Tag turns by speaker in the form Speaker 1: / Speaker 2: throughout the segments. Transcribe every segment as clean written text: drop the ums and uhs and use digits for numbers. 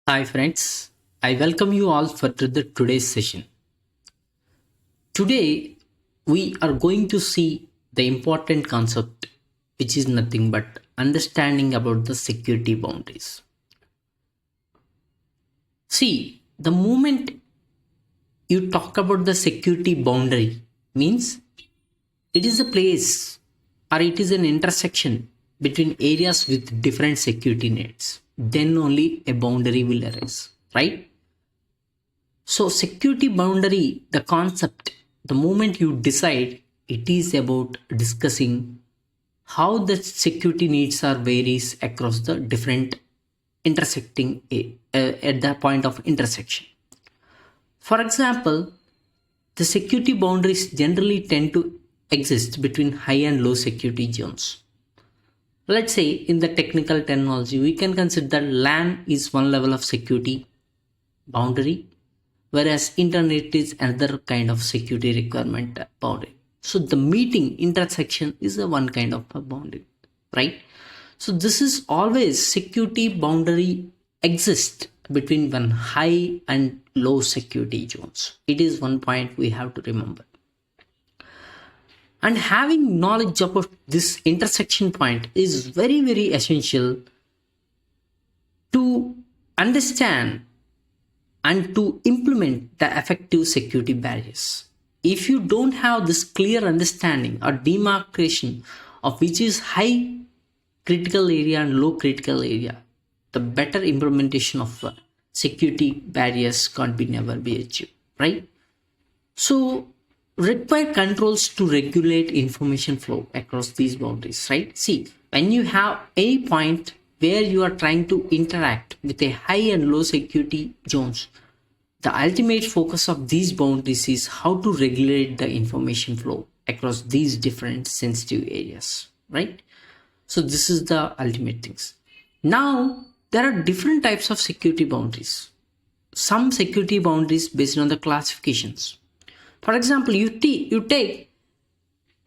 Speaker 1: Hi friends, I welcome you all for today's session. Today we are going to see the important concept which is nothing but understanding about the security boundaries. See, the moment you talk about the security boundary means it is a place or it is an intersection between areas with different security needs. Then only a boundary will arise, right? So, security boundary, the concept, the moment you decide, it is about discussing how the security needs are varies across the different intersecting at the point of intersection. For example, the security boundaries generally tend to exist between high and low security zones. Let's say in the technical terminology, we can consider that LAN is one level of security boundary, whereas internet is another kind of security requirement boundary. So the meeting intersection is a one kind of a boundary, right? So this is always security boundary exist between one high and low security zones. It is one point we have to remember. And having knowledge about this intersection point is very essential to understand and to implement the effective security barriers. If you don't have this clear understanding or demarcation of which is high critical area and low critical area, the better implementation of security barriers can't be never be achieved, right? So require controls to regulate information flow across these boundaries, right? See, when you have any point where you are trying to interact with a high and low security zones, the ultimate focus of these boundaries is how to regulate the information flow across these different sensitive areas, right? So this is the ultimate things. Now, there are different types of security boundaries. Some security boundaries based on the classifications. For example, you take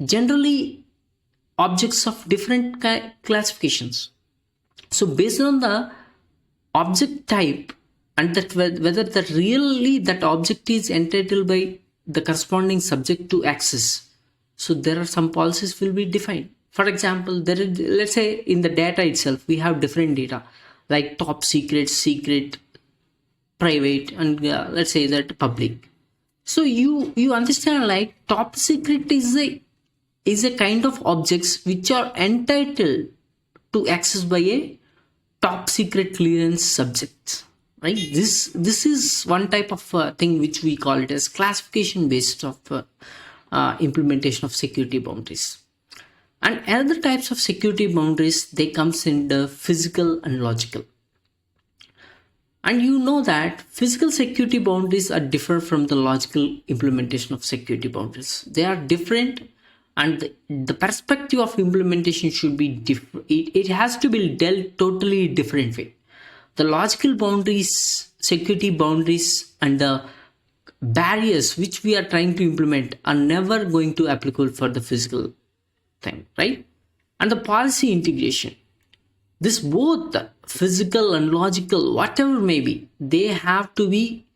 Speaker 1: generally objects of different classifications. So based on the object type and that whether that really that object is entitled by the corresponding subject to access, so there are some policies will be defined. For example, there is, let's say in the data itself we have different data like top secret, secret, private, and let's say that public. So you understand like top secret is a kind of objects which are entitled to access by a top secret clearance subject, right? This is one type of thing which we call it as classification based of implementation of security boundaries. And other types of security boundaries, they comes in the physical and logical. And you know that physical security boundaries are different from the logical implementation of security boundaries. They are different, and the perspective of implementation should be different. It has to be dealt totally different way. The logical boundaries, security boundaries, and the barriers which we are trying to implement are never going to applicable for the physical thing, right? And the policy integration, this both physical and logical whatever may be, they have to be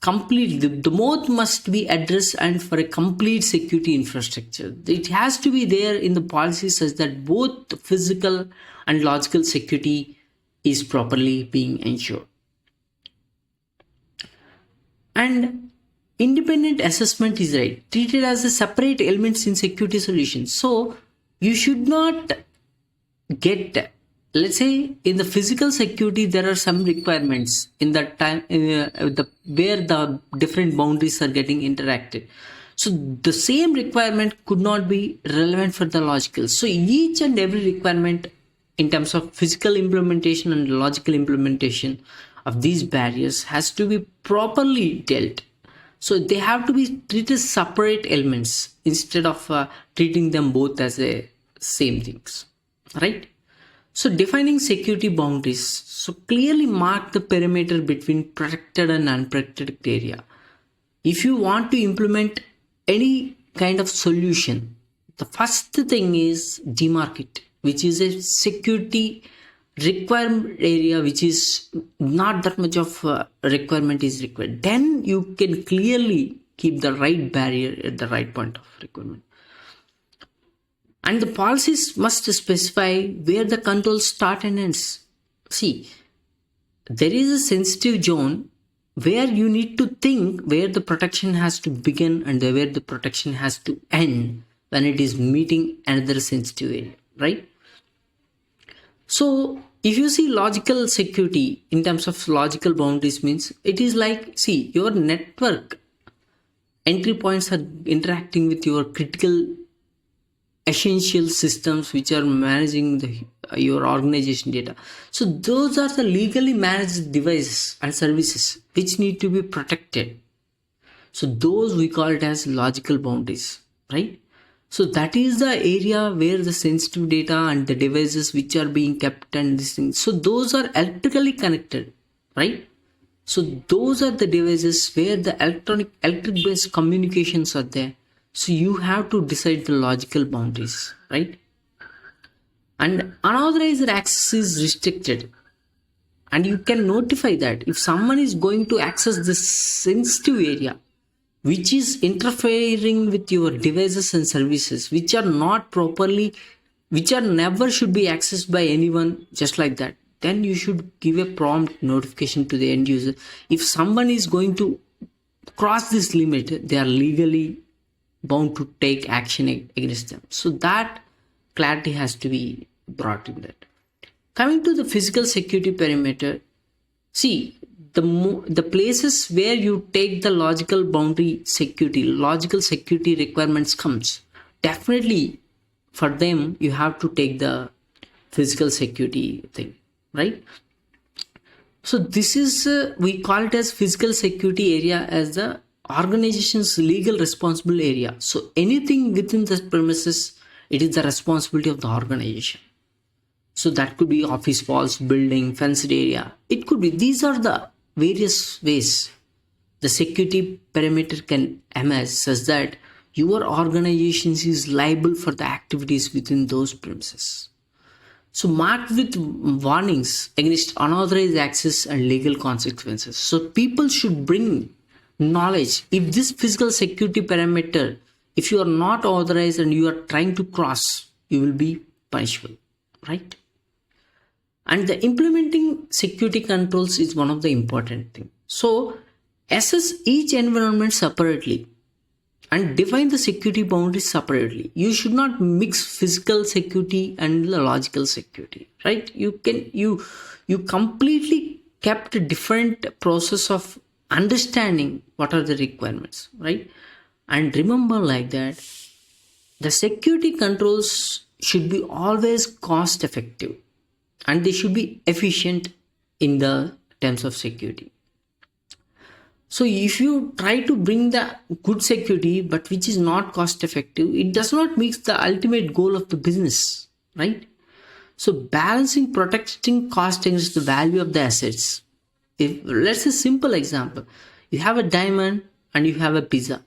Speaker 1: complete. The both must be addressed, and for a complete security infrastructure it has to be there in the policy such that both physical and logical security is properly being ensured. And independent assessment is right treated as a separate elements in security solutions. So you should not get, let's say in the physical security there are some requirements in that time where the different boundaries are getting interacted. So the same requirement could not be relevant for the logical. So each and every requirement in terms of physical implementation and logical implementation of these barriers has to be properly dealt. So they have to be treated separate elements instead of treating them both as a same things, right? So defining security boundaries, so clearly mark the perimeter between protected and unprotected area. If you want to implement any kind of solution, the first thing is demarcate, which is a security requirement area which is not that much of requirement is required, then you can clearly keep the right barrier at the right point of requirement. And the policies must specify where the controls start and ends. See, there is a sensitive zone where you need to think where the protection has to begin and where the protection has to end when it is meeting another sensitive area, right? So if you see logical security in terms of logical boundaries means, it is like, see, your network entry points are interacting with your critical essential systems which are managing your organization data. So those are the legally managed devices and services which need to be protected. So those we call it as logical boundaries, right? So that is the area where the sensitive data and the devices which are being kept and this thing. So those are electrically connected, right? So those are the devices where the electric based communications are there. So you have to decide the logical boundaries, right? And unauthorized access is restricted. And you can notify that if someone is going to access this sensitive area, which is interfering with your devices and services, which are not properly, which are never should be accessed by anyone just like that, then you should give a prompt notification to the end user. If someone is going to cross this limit, they are legally bound to take action against them. So that clarity has to be brought in that. Coming to the physical security perimeter, see, the places where you take the logical boundary security, logical security requirements comes, definitely for them you have to take the physical security thing, right? So this is we call it as physical security area as the organization's legal responsible area. So anything within the premises, it is the responsibility of the organization. So that could be office walls, building, fenced area. It could be, these are the various ways the security perimeter can emerge such that your organization is liable for the activities within those premises. So marked with warnings against unauthorized access and legal consequences. So people should bring knowledge. If this physical security parameter, if you are not authorized and you are trying to cross, you will be punishable, right? And the implementing security controls is one of the important things. So assess each environment separately and define the security boundaries separately. You should not mix physical security and the logical security, right? You completely kept a different process of understanding what are the requirements, right? And remember like that, the security controls should be always cost effective and they should be efficient in the terms of security. So if you try to bring the good security but which is not cost effective, it does not meet the ultimate goal of the business, right? So balancing protecting cost against the value of the assets. If let's say simple example, you have a diamond and you have a pizza.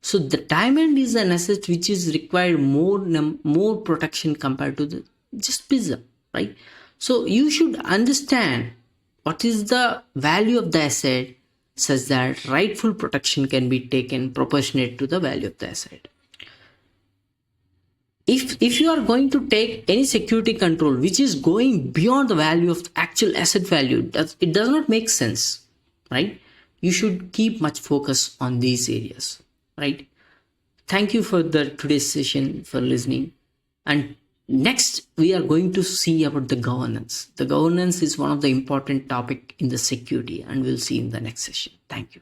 Speaker 1: So the diamond is an asset which is required more protection compared to the just pizza, right? So you should understand what is the value of the asset such that rightful protection can be taken proportionate to the value of the asset. If you are going to take any security control which is going beyond the value of the actual asset value, it does not make sense, right? You should keep much focus on these areas, right? Thank you for today's session for listening. And next we are going to see about the governance. The governance is one of the important topic in the security and we'll see in the next session. Thank you.